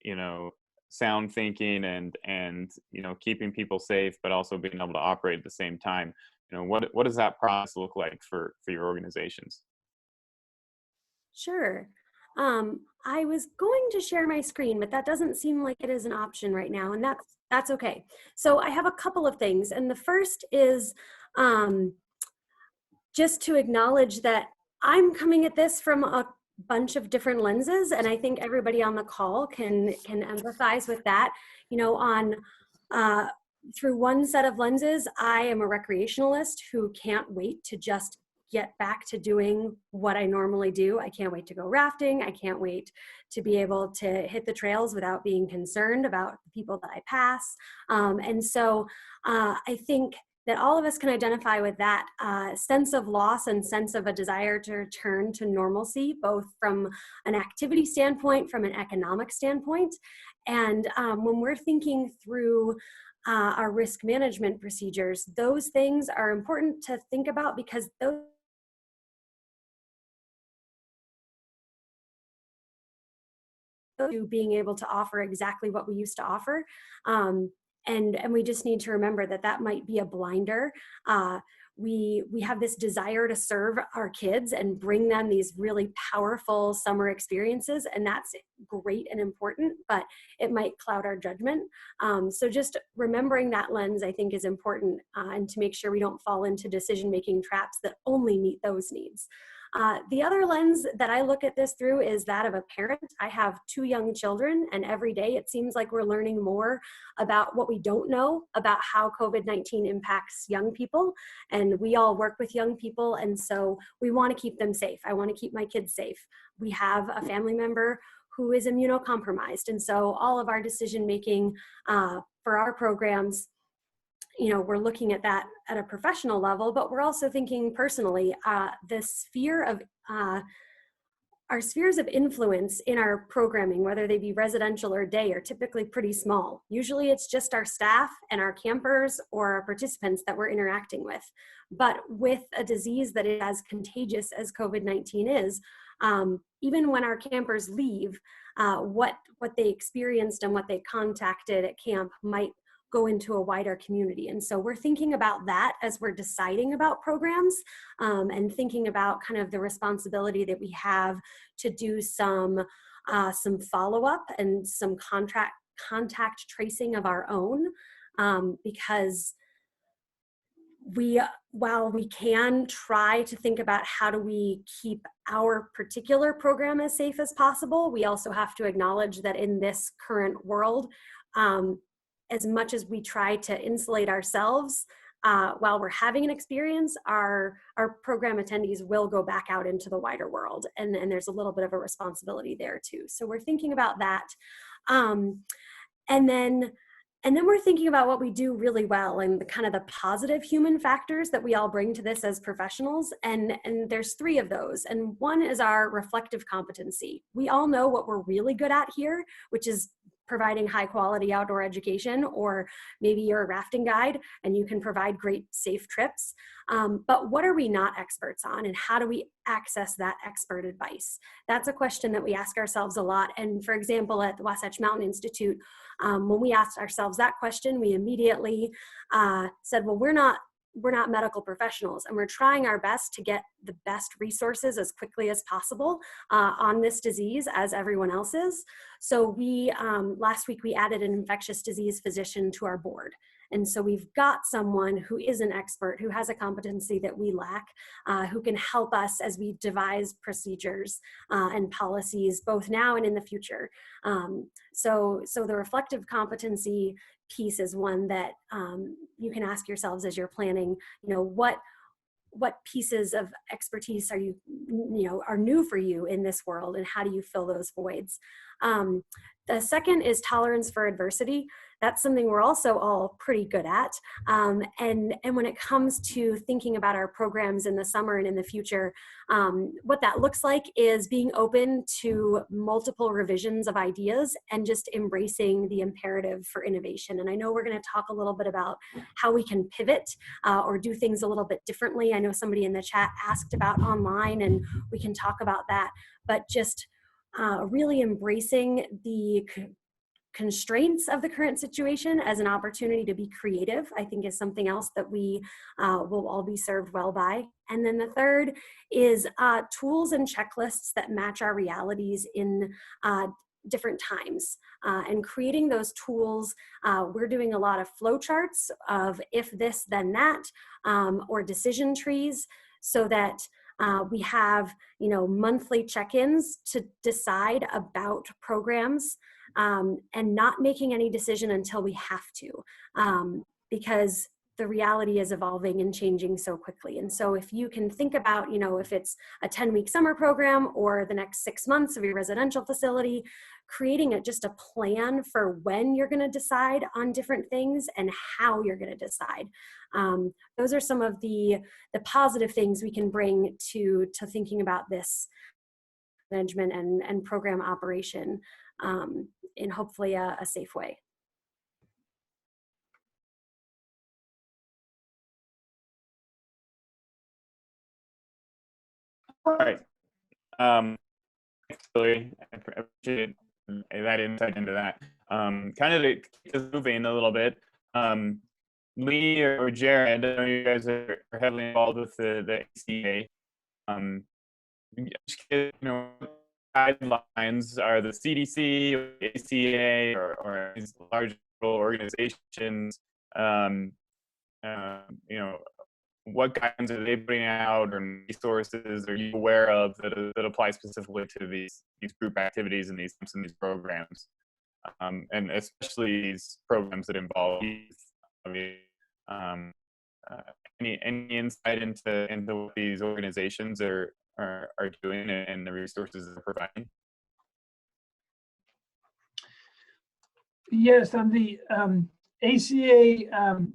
you know, sound thinking and, you know, keeping people safe, but also being able to operate at the same time. You know, what does that process look like for your organizations? Sure. I was going to share my screen, but that doesn't seem like it is an option right now, and that's okay. So I have a couple of things, and the first is just to acknowledge that I'm coming at this from a bunch of different lenses, and I think everybody on the call can empathize with that. You know, on through one set of lenses, I am a recreationalist who can't wait to just get back to doing what I normally do. I can't wait to go rafting. I can't wait to be able to hit the trails without being concerned about the people that I pass. And so I think that all of us can identify with that sense of loss and sense of a desire to return to normalcy, both from an activity standpoint, from an economic standpoint. And when we're thinking through our risk management procedures. Those things are important to think about because those to being able to offer exactly what we used to offer. And we just need to remember that that might be a blinder. We have this desire to serve our kids and bring them these really powerful summer experiences, and that's great and important, but it might cloud our judgment. So just remembering that lens, I think, is important, and to make sure we don't fall into decision-making traps that only meet those needs. The other lens that I look at this through is that of a parent. I have 2 young children, and every day it seems like we're learning more about what we don't know about how COVID-19 impacts young people. And we all work with young people, and so we want to keep them safe. I want to keep my kids safe. We have a family member who is immunocompromised, and so all of our decision making for our programs, you know, we're looking at that at a professional level, but we're also thinking personally. The sphere of our spheres of influence in our programming, whether they be residential or day, are typically pretty small. Usually it's just our staff and our campers or our participants that we're interacting with. But with a disease that is as contagious as COVID-19 is, even when our campers leave, what they experienced and what they contacted at camp might go into a wider community. And so we're thinking about that as we're deciding about programs, and thinking about kind of the responsibility that we have to do some follow-up and some contact tracing of our own, because while we can try to think about how do we keep our particular program as safe as possible, we also have to acknowledge that in this current world, as much as we try to insulate ourselves while we're having an experience, our program attendees will go back out into the wider world. And there's a little bit of a responsibility there too. So we're thinking about that. And then we're thinking about what we do really well and the kind of the positive human factors that we all bring to this as professionals. And there's 3 of those. And one is our reflective competency. We all know what we're really good at here, which is providing high quality outdoor education, or maybe you're a rafting guide and you can provide great safe trips. But what are we not experts on, and how do we access that expert advice? That's a question that we ask ourselves a lot. And for example, at the Wasatch Mountain Institute, when we asked ourselves that question, we immediately said, well, we're not medical professionals, and we're trying our best to get the best resources as quickly as possible on this disease as everyone else is. So we, last week we added an infectious disease physician to our board. And so we've got someone who is an expert, who has a competency that we lack, who can help us as we devise procedures and policies, both now and in the future. So the reflective competency piece is one that you can ask yourselves as you're planning, you know, what pieces of expertise are are new for you in this world, and how do you fill those voids? The second is tolerance for adversity. That's something we're also all pretty good at. And when it comes to thinking about our programs in the summer and in the future, what that looks like is being open to multiple revisions of ideas and just embracing the imperative for innovation. And I know we're going to talk a little bit about how we can pivot or do things a little bit differently. I know somebody in the chat asked about online, and we can talk about that, but just really embracing the constraints of the current situation as an opportunity to be creative, I think, is something else that we will all be served well by. And then the third is tools and checklists that match our realities in different times, and creating those tools. We're doing a lot of flowcharts of if this, then that, or decision trees, so that we have, monthly check-ins to decide about programs, and not making any decision until we have to, because the reality is evolving and changing so quickly. And so if you can think about, if it's a 10-week summer program or the next 6 months of your residential facility, creating just a plan for when you're going to decide on different things and how you're going to decide. Those are some of the positive things we can bring to thinking about this management and program operation in hopefully a safe way. All right. Thanks, Hilary. I appreciate that insight into that. Kind of to keep this moving a little bit, Lee or Jared, I know you guys are heavily involved with the ACA. What guidelines are the CDC or the ACA or these large organizations, what guidance are they putting out, or resources are you aware of that apply specifically to these group activities and these programs, and especially these programs that involve youth? I mean, any insight into what these organizations are doing and the resources they're providing? Yes, on the ACA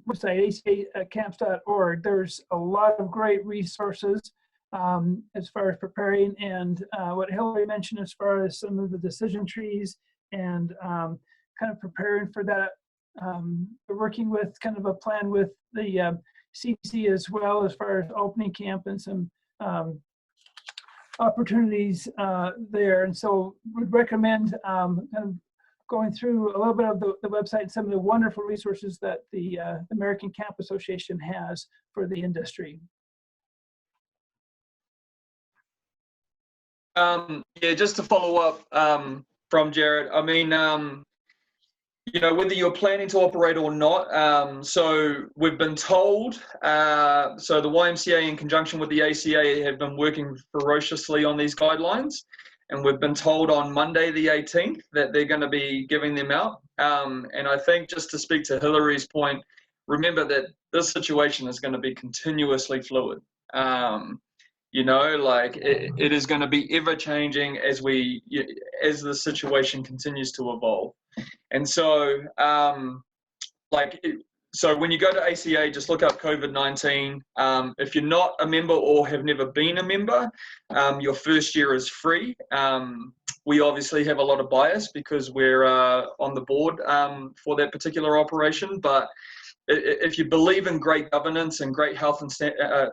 website, acacamps.org, there's a lot of great resources as far as preparing, and what Hilary mentioned as far as some of the decision trees and kind of preparing for that. We're working with kind of a plan with the CDC as well as far as opening camp and some opportunities there. And so we'd recommend kind of going through a little bit of the website and some of the wonderful resources that the American Camp Association has for the industry. Yeah, just to follow up from Jared, I mean, whether you're planning to operate or not, so we've been told, so the YMCA in conjunction with the ACA have been working ferociously on these guidelines, and we've been told on Monday the 18th that they're going to be giving them out. And I think, just to speak to Hilary's point, remember that this situation is going to be continuously fluid. It is going to be ever changing as the situation continues to evolve. And so, so when you go to ACA, just look up COVID-19. If you're not a member or have never been a member, your first year is free. We obviously have a lot of bias because we're on the board for that particular operation. But if you believe in great governance and great health and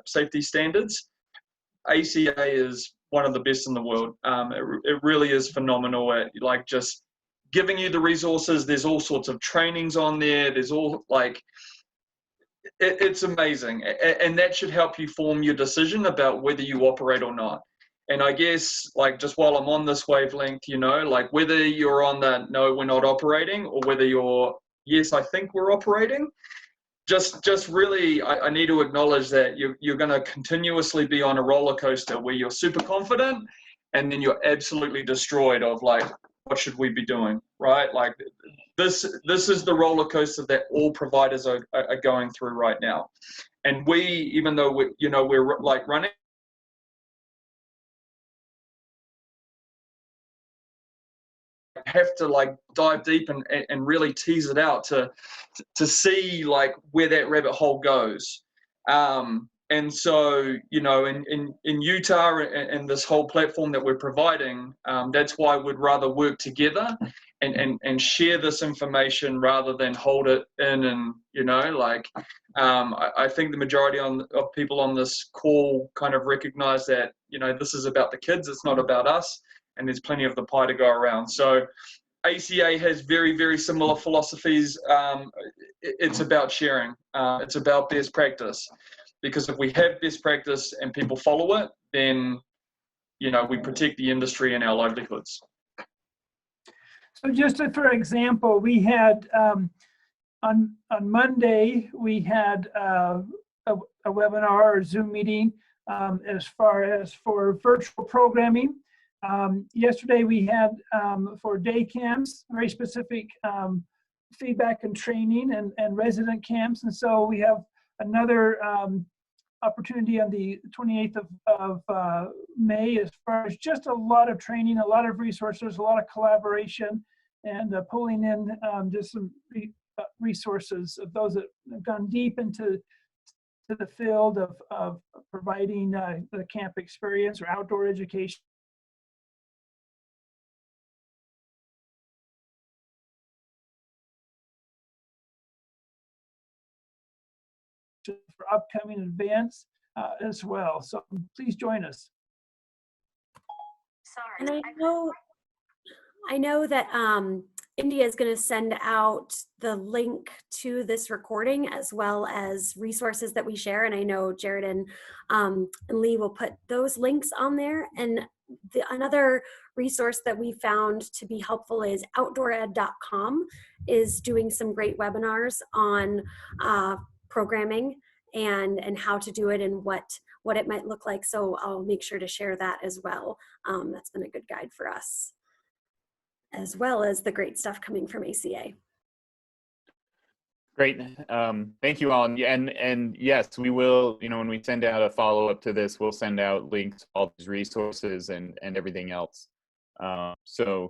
safety standards, ACA is one of the best in the world. It really is phenomenal at just giving you the resources. There's all sorts of trainings on there. There's all it's amazing. And that should help you form your decision about whether you operate or not. And I guess just while I'm on this wavelength, whether you're on the no, we're not operating, or whether you're yes, I think we're operating, just really, I need to acknowledge that you're going to continuously be on a roller coaster where you're super confident and then you're absolutely destroyed of what should we be doing, right? This is the roller coaster that all providers are going through right now. And we, even though we're running, have to dive deep and really tease it out to see where that rabbit hole goes. And so, in Utah and this whole platform that we're providing, that's why we'd rather work together and share this information rather than hold it in. And, I think the majority of people on this call kind of recognize that, this is about the kids, it's not about us, and there's plenty of the pie to go around. So ACA has very, very similar philosophies. It's about sharing. It's about best practice. Because if we have best practice and people follow it, then, we protect the industry and our livelihoods. So just for example, we had on Monday, we had a webinar or Zoom meeting as far as for virtual programming. Yesterday we had for day camps, very specific feedback and training and resident camps. And so we have another opportunity on the 28th of May as far as just a lot of training, a lot of resources, a lot of collaboration, and pulling in just some resources of those that have gone deep into the field of providing the camp experience or outdoor education. For upcoming events as well. So please join us. And I know that India is going to send out the link to this recording as well as resources that we share. And I know Jared and Lee will put those links on there. And another resource that we found to be helpful is outdoored.com is doing some great webinars on programming and how to do it and what it might look like. So I'll make sure to share that as well. That's been a good guide for us, as well as the great stuff coming from ACA. Great. Thank you all. And yes, we will, when we send out a follow-up to this, we'll send out links to all these resources and everything else. Hopefully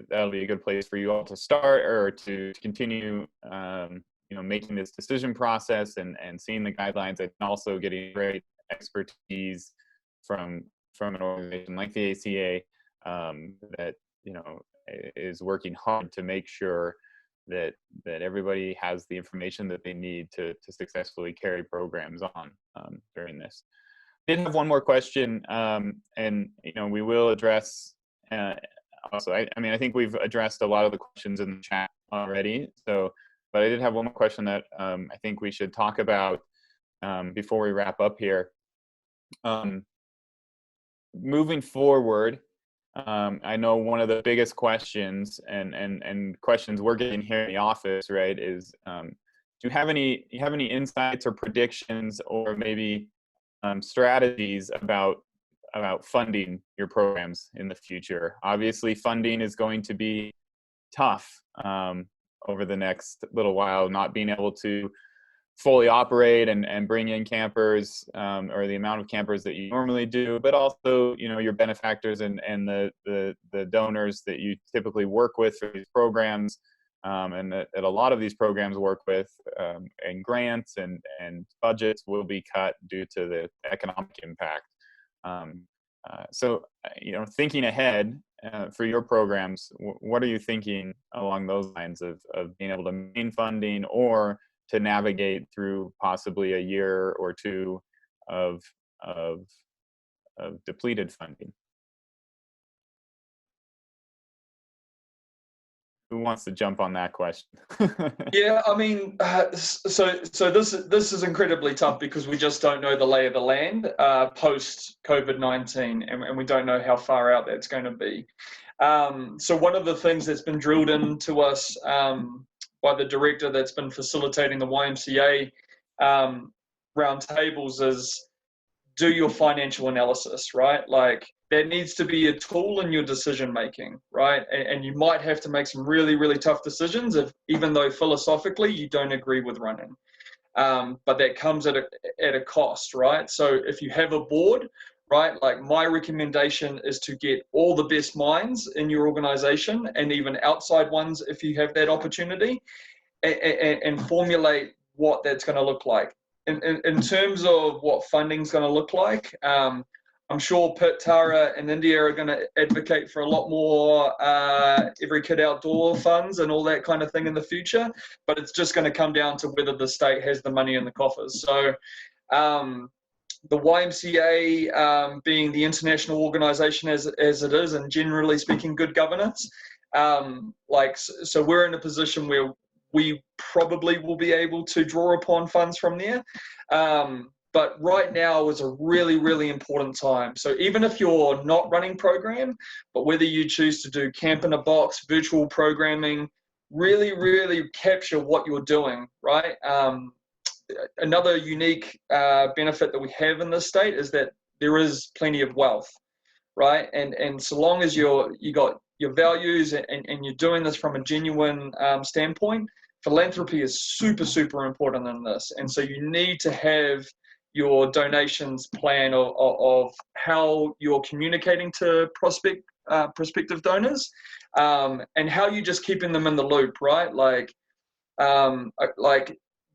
that'll be a good place for you all to start or to continue, making this decision process and seeing the guidelines, and also getting great expertise from an organization like the ACA that is working hard to make sure that everybody has the information that they need to successfully carry programs on during this. I did have one more question, and we will address also. I think we've addressed a lot of the questions in the chat already. But I did have one more question that I think we should talk about before we wrap up here. Moving forward, I know one of the biggest questions and questions we're getting here in the office, right, is do you have any insights or predictions or maybe strategies about funding your programs in the future? Obviously, funding is going to be tough over the next little while, not being able to fully operate and bring in campers or the amount of campers that you normally do, but also your benefactors and the donors that you typically work with for these programs, and that a lot of these programs work with, and grants and budgets will be cut due to the economic impact. So thinking ahead for your programs, what are you thinking along those lines of being able to maintain funding or to navigate through possibly a year or two of depleted funding? Who wants to jump on that question? Yeah, so this is incredibly tough because we just don't know the lay of the land post COVID-19, and we don't know how far out that's going to be. So one of the things that's been drilled into us by the director that's been facilitating the YMCA roundtables is do your financial analysis, right? Like that needs to be a tool in your decision making, right? And you might have to make some really, really tough decisions even though philosophically you don't agree with running. But that comes at a cost, right? So if you have a board, right, like my recommendation is to get all the best minds in your organization and even outside ones if you have that opportunity, and formulate what that's going to look like. In terms of what funding's going to look like, I'm sure Pitt, Tara, and India are going to advocate for a lot more Every Kid Outdoor funds and all that kind of thing in the future, but it's just going to come down to whether the state has the money in the coffers. So the YMCA being the international organization as it is, and generally speaking good governance, so we're in a position where we probably will be able to draw upon funds from there. But right now is a really, really important time. So even if you're not running program, but whether you choose to do camp in a box, virtual programming, really, really capture what you're doing, right? Another unique benefit that we have in this state is that there is plenty of wealth, right? And so long as you got your values and you're doing this from a genuine standpoint, philanthropy is super, super important in this. And so you need to have your donations plan of how you're communicating to prospective donors, and how you're just keeping them in the loop, right? Like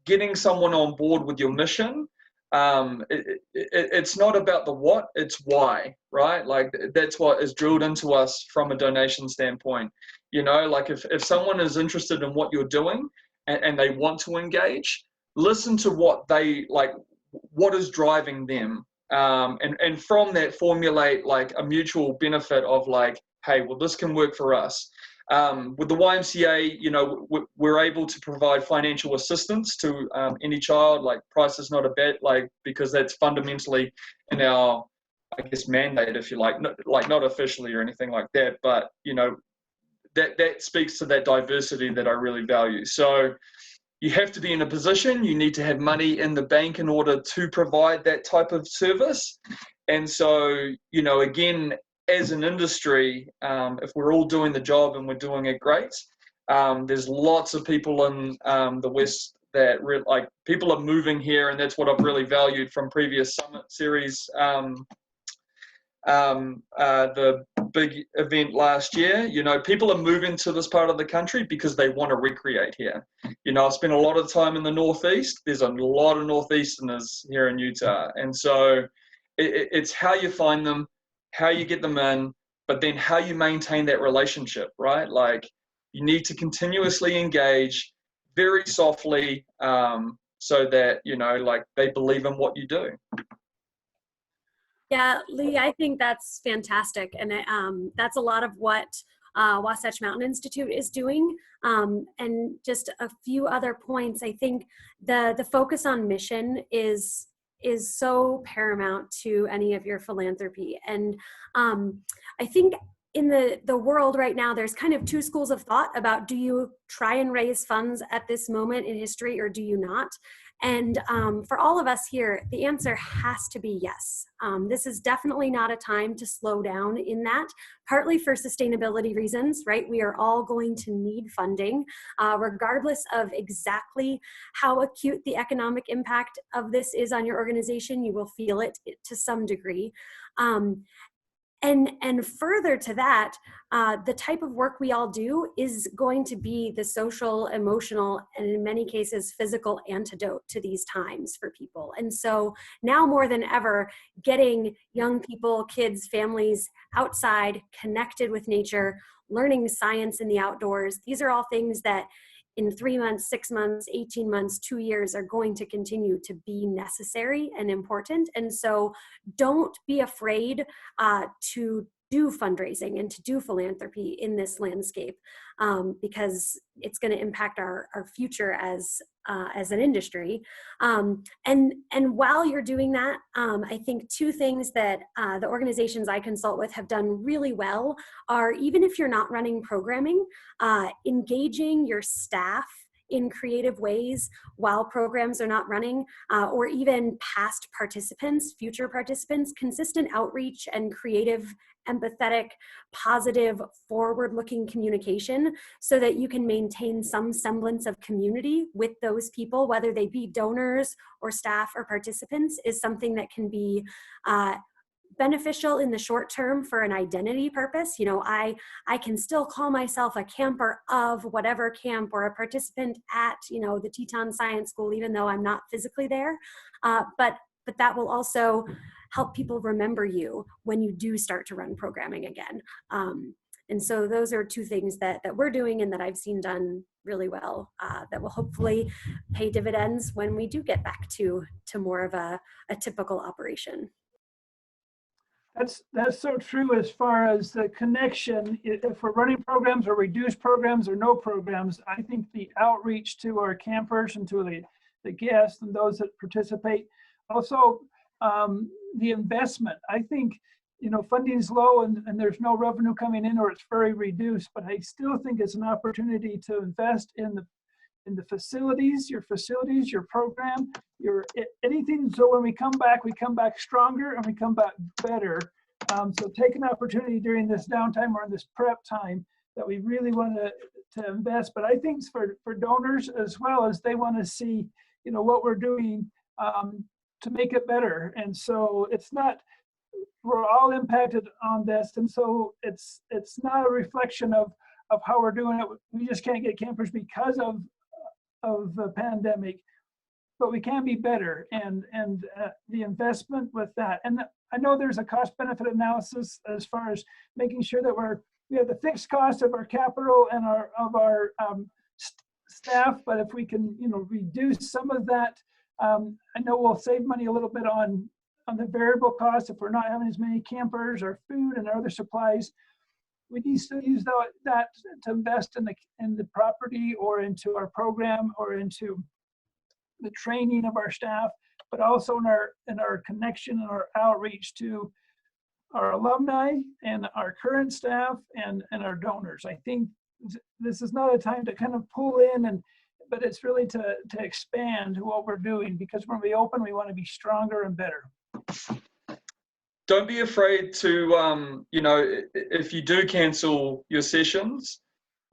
getting someone on board with your mission. It's not about the what, it's why, right? Like that's what is drilled into us from a donation standpoint. Like if someone is interested in what you're doing and they want to engage, listen to what they like, what is driving them, and from that formulate like a mutual benefit of like, hey, well, this can work for us. With the YMCA, you know, we're able to provide financial assistance to any child. Like, price is not a bet, like, because that's fundamentally in our, I guess, mandate, if you like, not officially or anything like that, but, you know, that speaks to that diversity that I really value. So you have to be in a position, you need to have money in the bank in order to provide that type of service. And so, you know, again, as an industry, if we're all doing the job and we're doing it great, there's lots of people in the West that like, people are moving here, and that's what I've really valued from previous summit series. The big event last year, you know, people are moving to this part of the country because they want to recreate here. You know, I've spent a lot of time in the Northeast. There's a lot of Northeasterners here in Utah. And so it's how you find them, how you get them in, but then how you maintain that relationship, right? Like, you need to continuously engage very softly, so that, you know, like, they believe in what you do. Yeah, Lee, I think that's fantastic. And that's a lot of what Wasatch Mountain Institute is doing. And just a few other points. I think the focus on mission is so paramount to any of your philanthropy. And I think in the world right now, there's kind of two schools of thought about, do you try and raise funds at this moment in history or do you not? And for all of us here, the answer has to be yes. This is definitely not a time to slow down in that, partly for sustainability reasons, right? We are all going to need funding, regardless of exactly how acute the economic impact of this is on your organization. You will feel it to some degree. And further to that, the type of work we all do is going to be the social, emotional, and in many cases, physical antidote to these times for people. And so now more than ever, getting young people, kids, families outside, connected with nature, learning science in the outdoors, these are all things that in 3 months, 6 months, 18 months, 2 years are going to continue to be necessary and important. And so don't be afraid to do fundraising and to do philanthropy in this landscape, because it's going to impact our future as an industry. And while you're doing that, I think two things that the organizations I consult with have done really well are, even if you're not running programming, engaging your staff in creative ways while programs are not running, or even past participants, future participants, consistent outreach and creative, empathetic, positive, forward-looking communication so that you can maintain some semblance of community with those people, whether they be donors or staff or participants, is something that can be beneficial in the short term for an identity purpose. You know, I can still call myself a camper of whatever camp or a participant at, you know, the Teton Science School, even though I'm not physically there. But that will also help people remember you when you do start to run programming again. And so those are two things that we're doing and that I've seen done really well, that will hopefully pay dividends when we do get back to more of a typical operation. That's so true as far as the connection. If we're running programs or reduced programs or no programs, I think the outreach to our campers and to the guests and those that participate, also the investment. I think, you know, funding is low and there's no revenue coming in or it's very reduced, but I still think it's an opportunity to invest in the facilities, your program, anything. So when we come back stronger and we come back better. So take an opportunity during this downtime or in this prep time that we really want to invest. But I think for donors as well, as they want to see, you know, what we're doing to make it better. And so we're all impacted on this. And so it's not a reflection of how we're doing it. We just can't get campers because of the pandemic, but we can be better, and the investment with that. And I know there's a cost benefit analysis as far as making sure that we have the fixed cost of our capital and of our staff, but if we can, you know, reduce some of that, I know we'll save money a little bit on on the variable costs, if we're not having as many campers or food and other supplies, we need to use that to invest in the property or into our program or into the training of our staff, but also in our connection and our outreach to our alumni and our current staff and our donors. I think this is not a time to kind of pull in, but it's really to expand what we're doing, because when we open, we want to be stronger and better. Don't be afraid to, if you do cancel your sessions,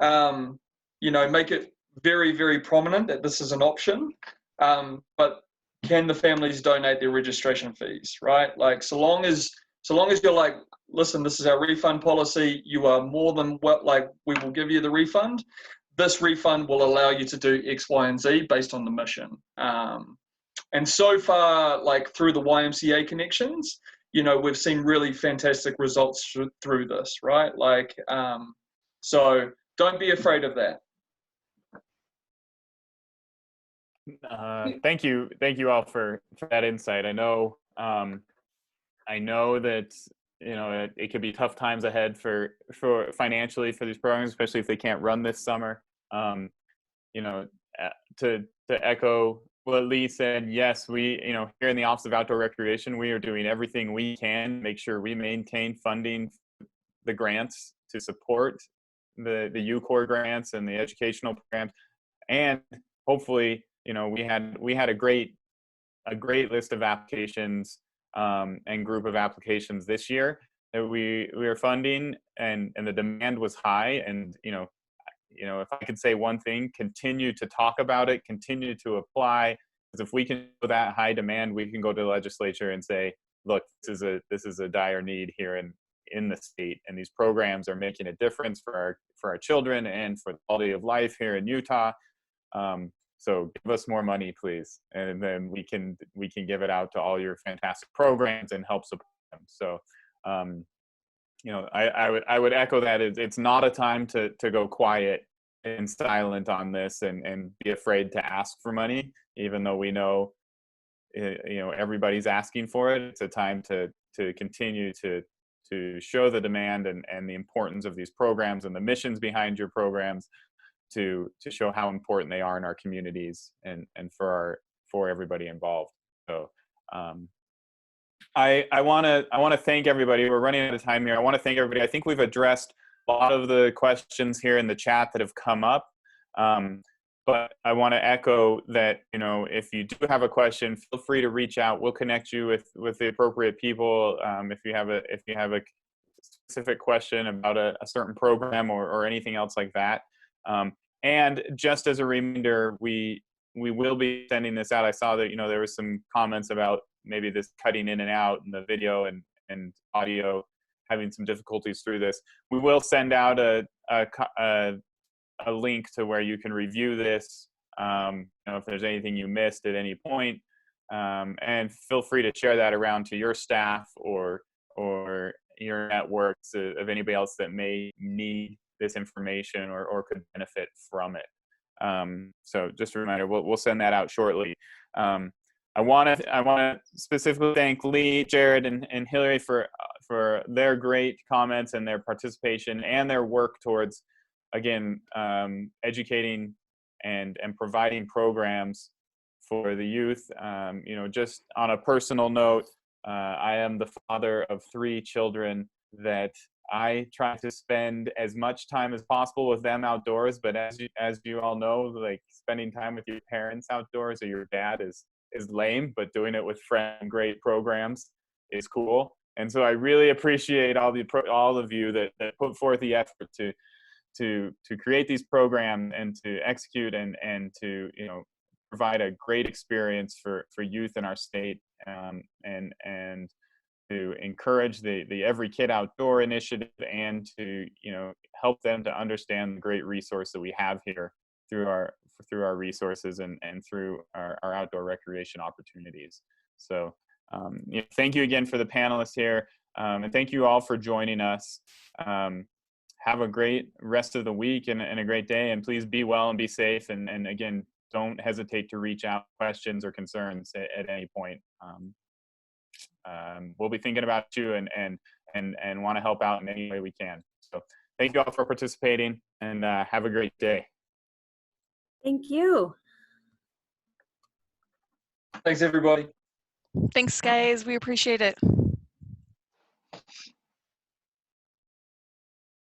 make it very, very prominent that this is an option. But can the families donate their registration fees, right? Like, so long as you're like, listen, this is our refund policy, you are more than we will give you the refund. This refund will allow you to do X, Y, and Z based on the mission. And so far, like through the YMCA connections, we've seen really fantastic results through this, right? Like, so don't be afraid of that. Thank you all for that insight. I know that it could be tough times ahead for financially for these programs, especially if they can't run this summer. To echo what Lee said, yes, we here in the Office of Outdoor Recreation, we are doing everything we can to make sure we maintain funding the grants to support the UCORE grants and the educational programs, and hopefully we had a great list of applications and group of applications this year that we are funding, and the demand was high. And if I could say one thing, continue to talk about it, continue to apply, because if we can do that high demand, we can go to the legislature and say, look, this is a dire need here in the state, and these programs are making a difference for our children and for the quality of life here in Utah. So give us more money, please, and then we can give it out to all your fantastic programs and help support them. So, I would echo that. It's not a time to go quiet and silent on this and be afraid to ask for money, even though we know everybody's asking for it. It's a time to continue to show the demand and the importance of these programs and the missions behind your programs, to show how important they are in our communities and for everybody involved. So I want to thank everybody. We're running out of time here. I want to thank everybody. I think we've addressed a lot of the questions here in the chat that have come up. But I want to echo that, if you do have a question, feel free to reach out. We'll connect you with the appropriate people. If you have a specific question about a certain program or anything else like that. And just as a reminder, we will be sending this out. I saw that, there was some comments about maybe this cutting in and out in the video and audio, having some difficulties through this. We will send out a link to where you can review this, if there's anything you missed at any point, and feel free to share that around to your staff or your networks of anybody else that may need this information or could benefit from it. So just a reminder, we'll send that out shortly. I want to specifically thank Lee, Jared, and Hilary for their great comments and their participation and their work towards, again, educating and providing programs for the youth. Just on a personal note, I am the father of 3 children that I try to spend as much time as possible with them outdoors, but as you all know, like, spending time with your parents outdoors or your dad is lame, but doing it with friends, great programs is cool. And so I really appreciate all of you that put forth the effort to create these programs and to execute and to provide a great experience for youth in our state, and to encourage the Every Kid Outdoor initiative, and to help them to understand the great resource that we have here through our resources and through our outdoor recreation opportunities. So thank you again for the panelists here, and thank you all for joining us. Have a great rest of the week and a great day, and please be well and be safe, and again, don't hesitate to reach out questions or concerns at any point. we'll be thinking about you and want to help out in any way we can. So thank you all for participating, and have a great day. Thank you. Thanks, everybody. Thanks, guys. We appreciate it.